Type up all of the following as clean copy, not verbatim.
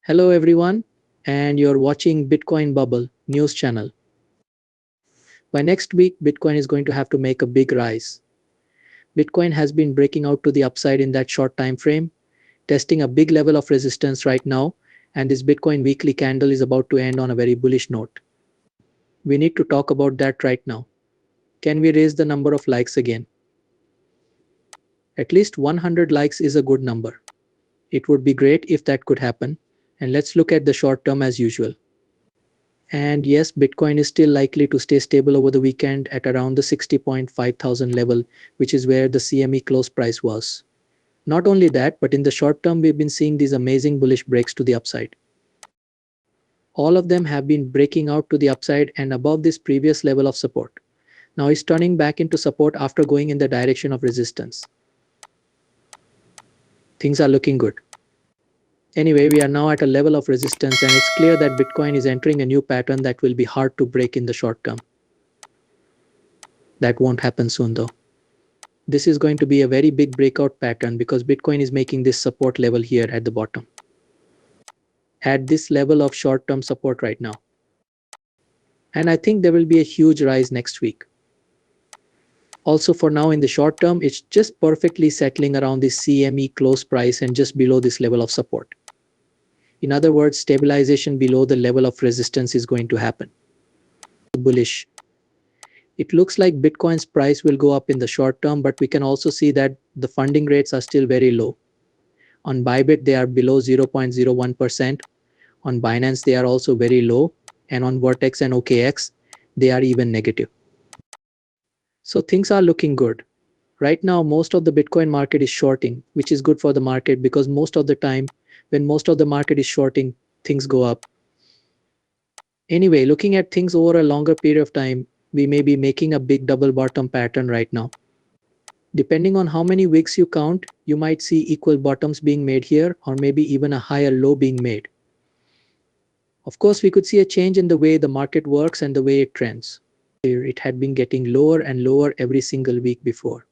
Hello everyone, and you're watching Bitcoin Bubble news channel. By next week, Bitcoin is going to have to make a big rise. Bitcoin has been breaking out to the upside in that short time frame, testing a big level of resistance right now, and this Bitcoin weekly candle is about to end on a very bullish note. We need to talk about that right now. Can we raise the number of likes again? At least 100 likes is a good number. It would be great if that could happen, and let's look at the short term as usual. And yes, Bitcoin is still likely to stay stable over the weekend at around the 60.5 thousand level, which is where the CME close price was. Not only that, but in the short term, we've been seeing these amazing bullish breaks to the upside. All of them have been breaking out to the upside and above this previous level of support. Now it's turning back into support after going in the direction of resistance. Things are looking good. Anyway, we are now at a level of resistance and it's clear that Bitcoin is entering a new pattern that will be hard to break in the short term. That won't happen soon though. This is going to be a very big breakout pattern because Bitcoin is making this support level here at the bottom. At this level of short-term support right now. And I think there will be a huge rise next week. Also for now in the short term, it's just perfectly settling around this CME close price and just below this level of support. In other words, stabilization below the level of resistance is going to happen. Bullish. It looks like Bitcoin's price will go up in the short term, but we can also see that the funding rates are still very low. On Bybit, they are below 0.01%. On Binance, they are also very low. And on Vertex and OKX, they are even negative. So things are looking good. Right now, most of the Bitcoin market is shorting, which is good for the market because most of the time, when most of the market is shorting, things go up. Anyway, looking at things over a longer period of time, we may be making a big double bottom pattern right now. Depending on how many wicks you count, you might see equal bottoms being made here or maybe even a higher low being made. Of course, we could see a change in the way the market works and the way it trends. It had been getting lower and lower every single week before.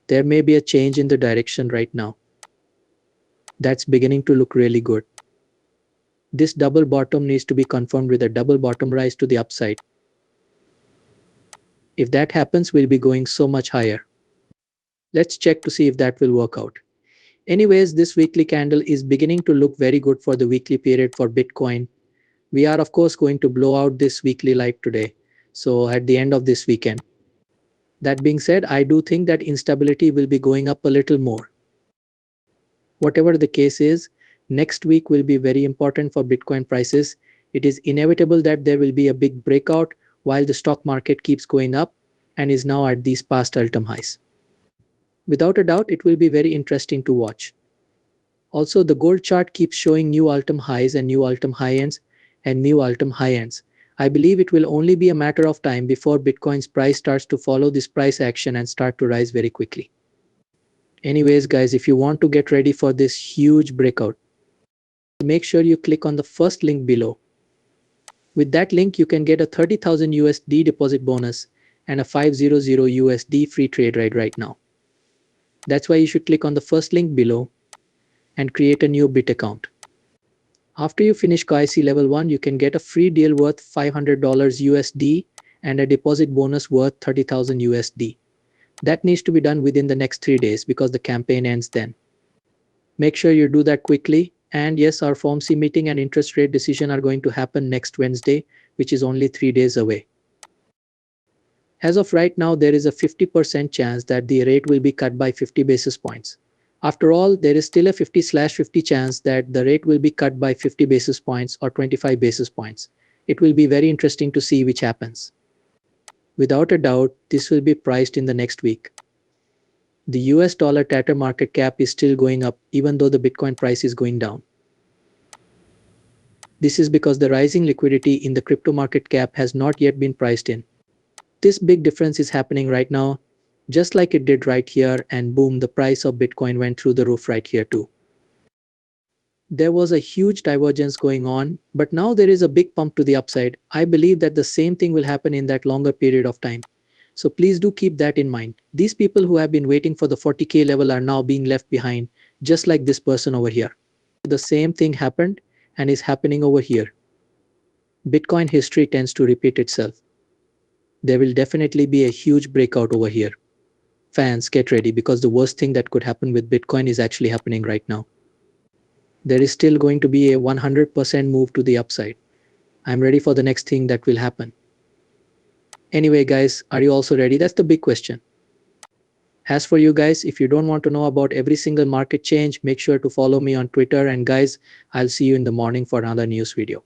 There may be a change in the direction right now. That's beginning to look really good. This double bottom needs to be confirmed with a double bottom rise to the upside. If that happens, we'll be going so much higher. Let's check to see if that will work out. Anyways, this weekly candle is beginning to look very good for the weekly period for Bitcoin. We are of course going to blow out this weekly light today. So at the end of this weekend. That being said, I do think that instability will be going up a little more. Whatever the case is, next week will be very important for Bitcoin prices. It is inevitable that there will be a big breakout while the stock market keeps going up and is now at these past all-time highs. Without a doubt, it will be very interesting to watch. Also, the gold chart keeps showing new all-time highs and new all-time high ends and new all-time high ends. I believe it will only be a matter of time before Bitcoin's price starts to follow this price action and start to rise very quickly. Anyways, guys, if you want to get ready for this huge breakout, make sure you click on the first link below. With that link, you can get a 30,000 USD deposit bonus and a 500 USD free trade right now. That's why you should click on the first link below and create a new Bit account. After you finish KYC level 1, you can get a free deal worth $500 USD and a deposit bonus worth 30,000 USD. That needs to be done within the next 3 days because the campaign ends then. Make sure you do that quickly. And yes, our Form C meeting and interest rate decision are going to happen next Wednesday, which is only 3 days away. As of right now, there is a 50% chance that the rate will be cut by 50 basis points. After all, there is still a 50/50 chance that the rate will be cut by 50 basis points or 25 basis points. It will be very interesting to see which happens. Without a doubt, this will be priced in the next week. The US dollar Tether market cap is still going up even though the Bitcoin price is going down. This is because the rising liquidity in the crypto market cap has not yet been priced in. This big difference is happening right now, just like it did right here, and boom, the price of Bitcoin went through the roof right here too. There was a huge divergence going on, but now there is a big pump to the upside. I believe that the same thing will happen in that longer period of time. So please do keep that in mind. These people who have been waiting for the 40K level are now being left behind, just like this person over here. The same thing happened and is happening over here. Bitcoin history tends to repeat itself. There will definitely be a huge breakout over here. Fans, get ready because the worst thing that could happen with Bitcoin is actually happening right now. There is still going to be a 100% move to the upside. I'm ready for the next thing that will happen. Anyway, guys, are you also ready? That's the big question. As for you guys, if you don't want to know about every single market change, make sure to follow me on Twitter. And guys, I'll see you in the morning for another news video.